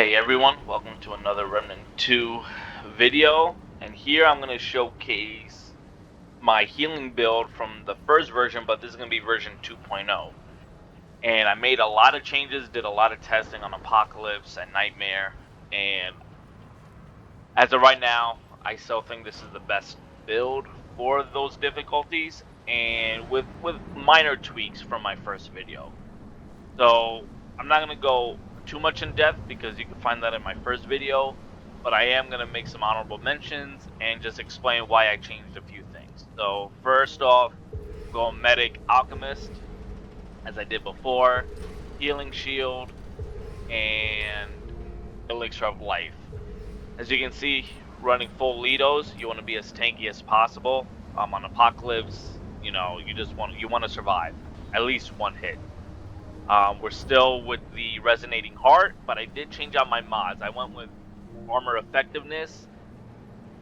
Hey everyone, welcome to another Remnant 2 video, and here I'm going to showcase my healing build from the first version, but this is going to be version 2.0. And I made a lot of changes, did a lot of testing on Apocalypse and Nightmare, and as of right now, I still think this is the best build for those difficulties, and with minor tweaks from my first video. So I'm not going to go too much in depth because you can find that in my first video, but I am going to make some honorable mentions and just explain why I changed a few things. So first off, go Medic Alchemist, as I did before, Healing Shield, and Elixir of Life. As you can see, running full Lidos, you want to be as tanky as possible. On Apocalypse, you want to survive at least one hit. We're still with the Resonating Heart, but I did change out my mods. I went with Armor Effectiveness,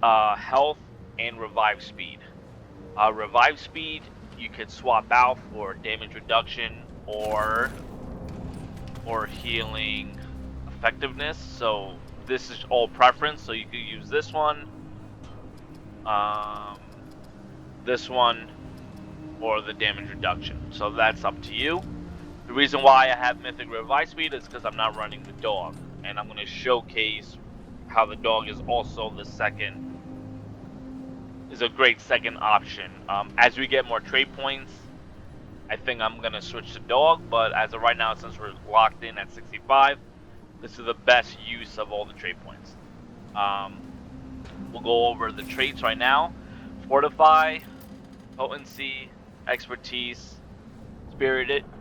Health, and Revive Speed. Revive Speed, you could swap out for damage reduction or Healing Effectiveness. So this is all preference, so you could use this one, or the damage reduction. So that's up to you. The reason why I have Mythic Revive Speed is because I'm not running the dog, and I'm going to showcase how the dog is also a great second option. As we get more trade points, I think I'm going to switch to dog, but as of right now, since we're locked in at 65, this is the best use of all the trade points. We'll go over the traits right now. Fortify, Potency, Expertise,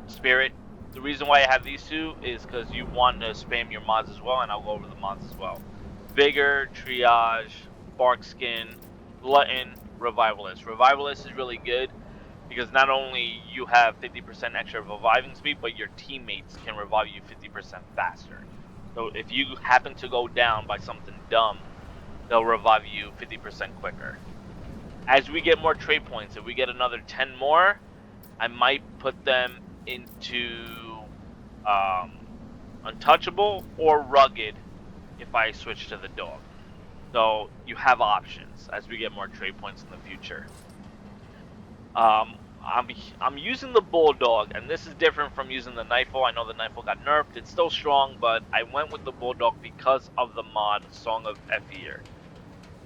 Spirit. The reason why I have these two is because you want to spam your mods as well, and I'll go over the mods as well. Vigor, Triage, Bark Skin, Glutton, Revivalist. Revivalist is really good because not only you have 50% extra reviving speed, but your teammates can revive you 50% faster. So if you happen to go down by something dumb, they'll revive you 50% quicker. As we get more trade points, if we get another 10 more, I might put them into Untouchable or Rugged if I switch to the dog. So you have options as we get more trade points in the future. I'm using the Bulldog, and this is different from using the Nightfall. I know the Nightfall got nerfed. It's still strong, but I went with the Bulldog because of the mod Song of Ephyr.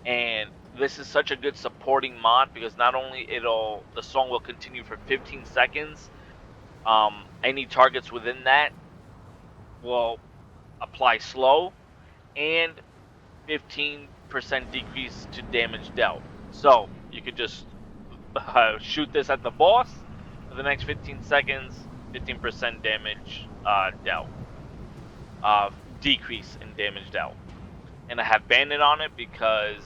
And this is such a good supporting mod because not only the song will continue for 15 seconds, any targets within that will apply slow, and 15% decrease to damage dealt. So you could just shoot this at the boss for the next 15 seconds, 15% damage dealt, decrease in damage dealt. And I have Bandit on it because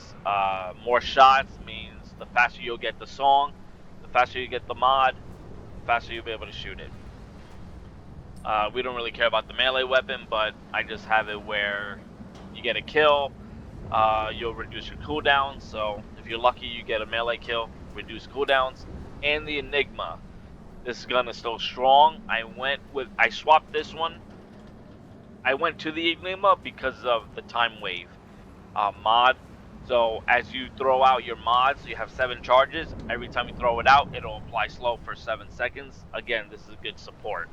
more shots means the faster you'll get the song, the faster you get the mod, the faster you'll be able to shoot it. We don't really care about the melee weapon, but I just have it where you get a kill, you'll reduce your cooldowns. So if you're lucky, you get a melee kill, reduce cooldowns. And the Enigma, this gun is still strong. I swapped this one. I went to the Enigma because of the Time Wave mod. So as you throw out your mods, you have 7 charges. Every time you throw it out, it'll apply slow for 7 seconds. Again, this is a good support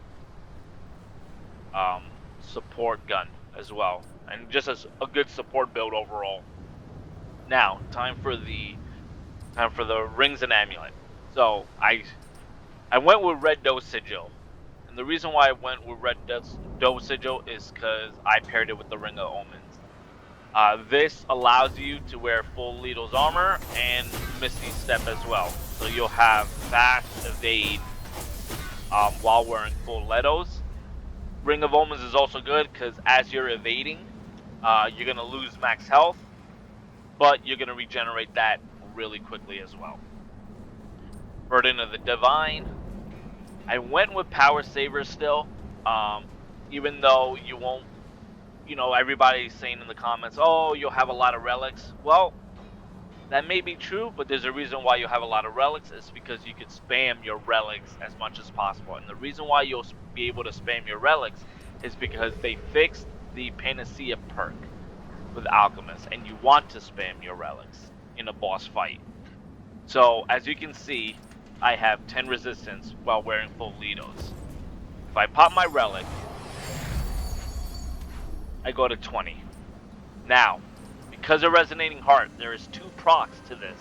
gun as well, and just as a good support build overall. Now, time for the rings and amulet. So I went with Red Doe Sigil. And the reason why I went with Red Doe Sigil is because I paired it with the Ring of Omens. This allows you to wear full Lido's armor and Misty Step as well. So you'll have fast evade while wearing full Letos. Ring of Omens is also good because as you're evading, you're going to lose max health, but you're going to regenerate that really quickly as well. Burden of the Divine. I went with Power Saver still, even though you won't, everybody's saying in the comments, oh, you'll have a lot of relics. Well, that may be true, but there's a reason why you have a lot of relics. It's because you can spam your relics as much as possible. And the reason why you'll be able to spam your relics is because they fixed the Panacea perk with Alchemist, and you want to spam your relics in a boss fight. So, as you can see, I have 10 resistance while wearing full Lidos. If I pop my relic, I go to 20. Now, because of Resonating Heart, there is 2 procs to this.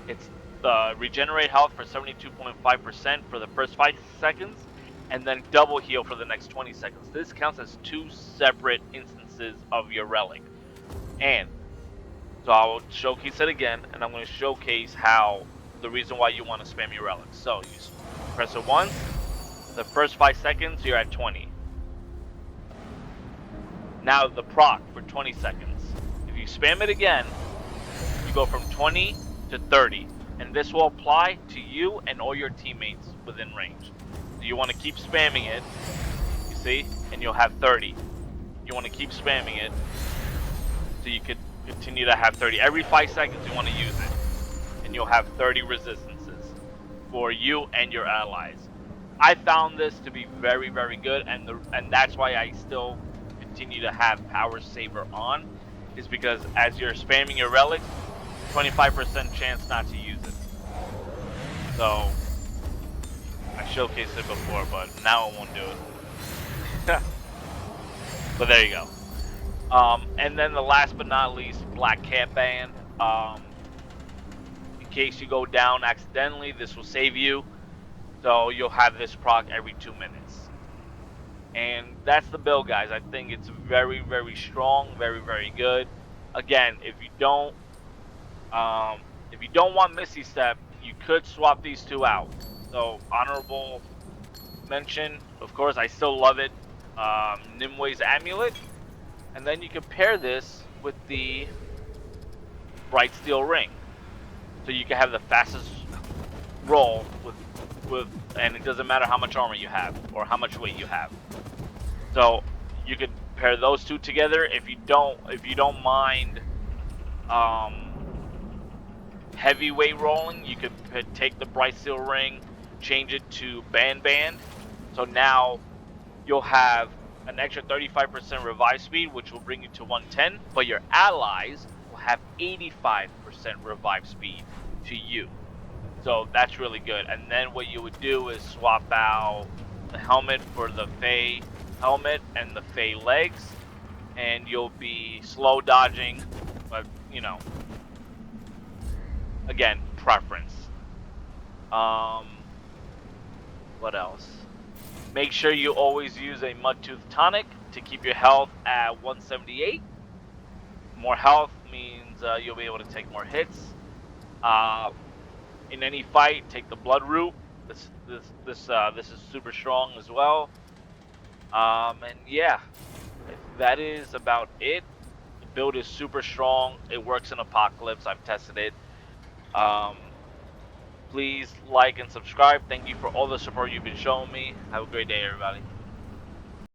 It's the regenerate health for 72.5% for the first 5 seconds, and then double heal for the next 20 seconds. This counts as 2 separate instances of your relic. And so I'll showcase it again, and I'm going to showcase how the reason why you want to spam your relics. So you press it once, the first 5 seconds you're at 20. Now the proc for 20 seconds. If you spam it again, you go from 20 to 30, and this will apply to you and all your teammates within range. So you want to keep spamming it, you see, and you'll have 30. You want to keep spamming it, so you could continue to have 30. Every 5 seconds you want to use it, and you'll have 30 resistances for you and your allies. I found this to be very, very good, and that's why I still continue to have Power Saver on, is because as you're spamming your relics, 25% chance not to use it. So I showcased it before, but now I won't do it. But there you go. And then the last but not least, Black Cat Band. In case you go down accidentally, this will save you. So you'll have this proc every 2 minutes. And that's the build, guys. I think it's very, very strong, very, very good. Again, if you don't want Misty Step, you could swap these 2 out. So honorable mention, of course, I still love it. Nimwe's Amulet, and then you can pair this with the Bright Steel Ring, so you can have the fastest roll with, and it doesn't matter how much armor you have or how much weight you have. So you could pair those 2 together. If you don't mind heavyweight rolling, you could take the Bright Steel Ring, change it to Band. So now you'll have an extra 35% revive speed, which will bring you to 110, but your allies will have 85% revive speed to you. So that's really good. And then what you would do is swap out the helmet for the Fey helmet and the Fey legs, and you'll be slow dodging, but you know, again, preference. What else? Make sure you always use a Mudtooth Tonic to keep your health at 178. More health means you'll be able to take more hits. In any fight, take the Blood Root. This is super strong as well. And yeah, that is about it. The build is super strong. It works in Apocalypse. I've tested it. Please like and subscribe. Thank you for all the support you've been showing me. Have a great day, everybody.